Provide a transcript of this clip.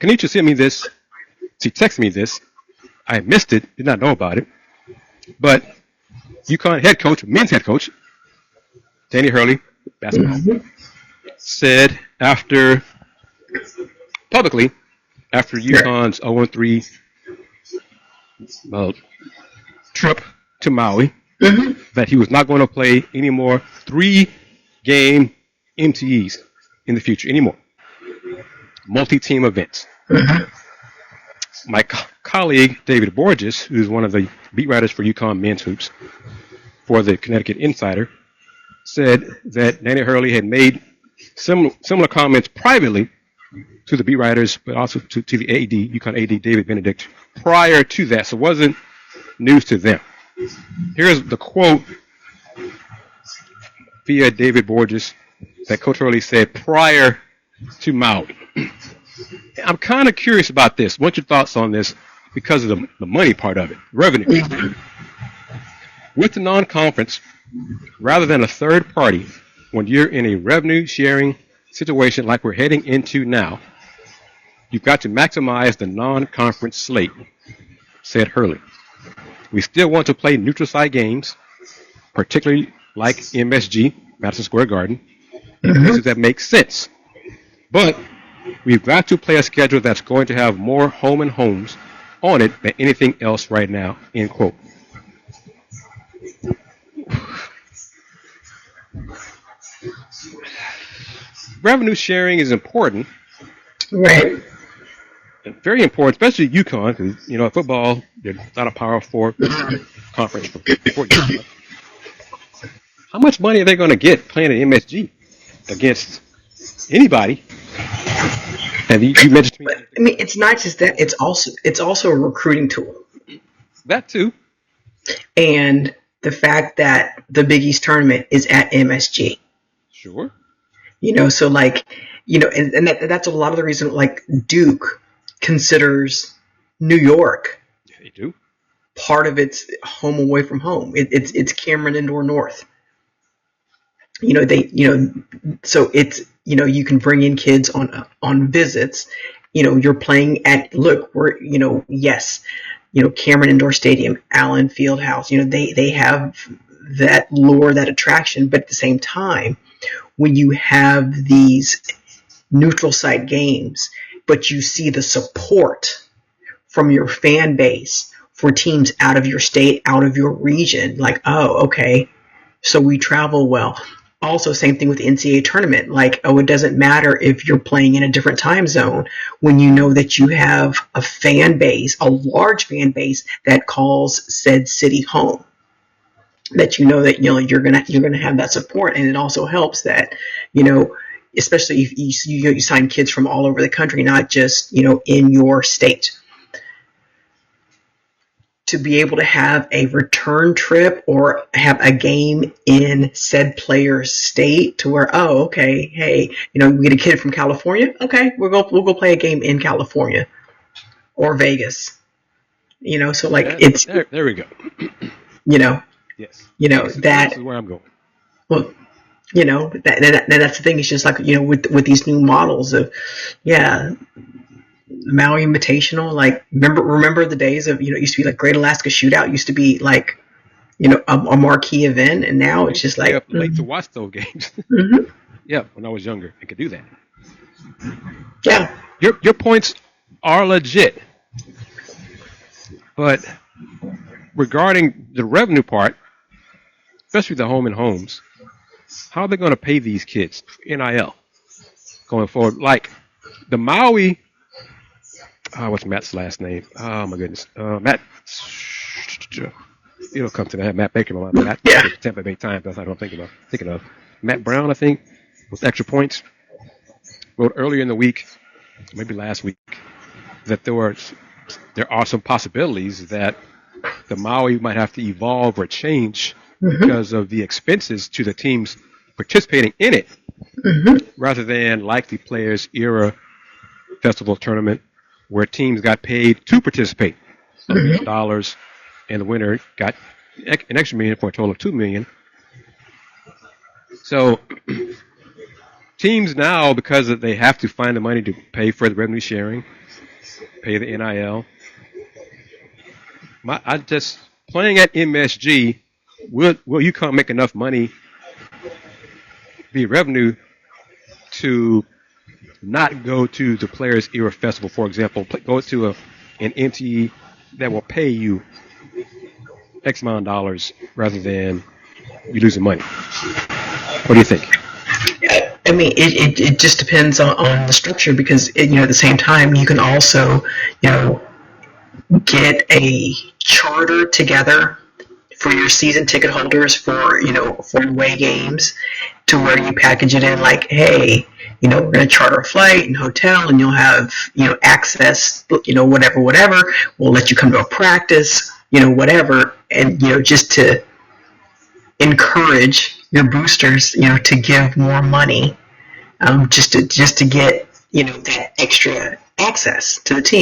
Kanisha sent me this. She texted me this. I missed it, did not know about it. But UConn head coach, men's head coach, Danny Hurley, basketball, said publicly, after UConn's 0-3 trip to Maui, that he was not going to play any more 3-game MTEs in the future anymore. Multi-team events. My colleague, David Borges, who's one of the beat writers for UConn men's hoops for the Connecticut Insider, said that Danny Hurley had made similar comments privately to the beat writers, but also to the AD, UConn AD, David Benedict, prior to that. So it wasn't news to them. Here's the quote via David Borges that Coach Hurley said prior to Maui. I'm kind of curious about this. What's your thoughts on this because of the money part of it, revenue? With the non-conference, rather than a third party, when you're in a revenue-sharing situation like we're heading into now, you've got to maximize the non-conference slate, said Hurley. We still want to play neutral site games, particularly like MSG, Madison Square Garden, in places that make sense. But we've got to play a schedule that's going to have more home and homes on it than anything else right now, end quote. Revenue sharing is important. Right. Very important, especially UConn, because, football, they're not a Power 4 conference for UConn. How much money are they going to get playing at MSG against anybody? Have you mentioned to me? But, I mean, it's not just that. It's also a recruiting tool. That too. And the fact that the Big East tournament is at MSG. Sure. So and that's a lot of the reason, like, Duke considers New York. Yeah, they do. Part of its home away from home. It's Cameron Indoor North. So it's, you can bring in kids on visits. You're playing at, Cameron Indoor Stadium, Allen Fieldhouse. They have that lure, that attraction, but at the same time, when you have these neutral site games, but you see the support from your fan base for teams out of your state, out of your region, like, oh, okay, so we travel well. Also, same thing with the NCAA tournament. Like, it doesn't matter if you're playing in a different time zone when you know that you have a fan base, a large fan base that calls said city home. That you're gonna have that support, and it also helps that especially if you sign kids from all over the country, not just in your state. To be able to have a return trip or have a game in said player's state to where, oh, okay, hey, we get a kid from California, okay, we'll go play a game in California or Vegas. So like it's there we go. Yes. This is where I'm going. Well, that's the thing. It's just like, with these new models of, Maui Invitational, like remember the days of, it used to be like Great Alaska Shootout used to be like, a marquee event, and now it's just like late to watch those games. Yeah, when I was younger, I could do that. Yeah. Your points are legit. But regarding the revenue part, especially the home and homes, how are they going to pay these kids NIL going forward? Like the Maui, what's Matt's last name? Oh my goodness, Matt. It'll come to that. Matt Baker, Matt. Yeah. Tampa Bay Times. That's what I'm thinking of. Matt Brown, I think, with Extra Points, wrote earlier in the week, maybe last week, that there are some possibilities that the Maui might have to evolve or change because of the expenses to the teams participating in it, rather than like the Players Era Festival Tournament, where teams got paid to participate, $1 million, and the winner got an extra $1 million for a total of $2 million. So, teams now, because they have to find the money to pay for the revenue sharing, pay the NIL. I just playing at MSG. Will UConn make enough money, the revenue, to not go to the Players Era Festival, for example, go to an MTE that will pay you X amount of dollars rather than you losing money? What do you think? I mean, it just depends on the structure, because at the same time you can also get a charter together for your season ticket holders for away games, to where you package it in like, hey, we're going to charter a flight and hotel, and you'll have access, whatever. We'll let you come to a practice, whatever, and just to encourage your boosters, to give more money, just to get that extra access to the team.